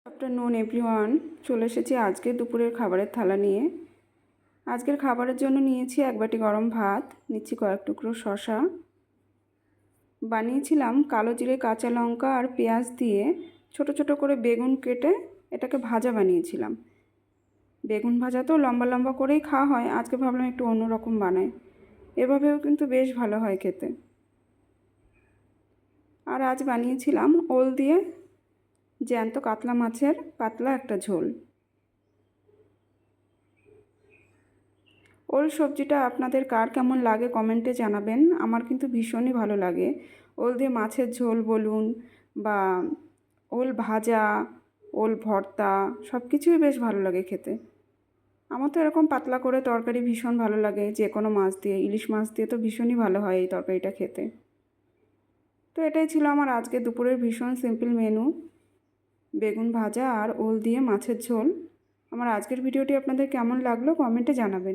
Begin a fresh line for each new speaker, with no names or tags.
Afternoon everyone, চলে এসেছি আজকে দুপুরের খাবারের থালা নিয়ে। আজকের খাবারের জন্য নিয়েছি এক বাটি গরম ভাত, নিচ্ছি কয়েক টুকরো শশা, বানিয়েছিলাম কালো জিরে, কাঁচা লঙ্কা আর পেঁয়াজ দিয়ে ছোট ছোট করে বেগুন কেটে এটাকে ভাজা বানিয়েছিলাম। বেগুন ভাজা তো লম্বা লম্বা করেই খাওয়া হয়, আজকে ভাবলাম একটু অন্যরকম বানাই। এভাবেও কিন্তু বেশ ভালো হয় খেতে। আর আজ বানিয়েছিলাম ওল দিয়ে জ্যান্ত কাতলা মাছের পাতলা একটা ঝোল। ওল সবজিটা আপনাদের কার কেমন লাগে কমেন্টে জানাবেন। আমার কিন্তু ভীষণই ভালো লাগে। ওল দিয়ে মাছের ঝোল বলুন বা ওল ভাজা, ওল ভর্তা, সব কিছুই বেশ ভালো লাগে খেতে। আমার তো এরকম পাতলা করে তরকারি ভীষণ ভালো লাগে, যে কোনো মাছ দিয়ে, ইলিশ মাছ দিয়ে তো ভীষণই ভালো হয় এই তরকারিটা খেতে। তো এটাই ছিল আমার আজকে দুপুরের ভীষণ সিম্পল মেনু, বেগুন ভাজা আর ওল দিয়ে মাছের ঝোল। আমার আজকের ভিডিওটি আপনাদের কেমন লাগলো কমেন্টে জানাবেন।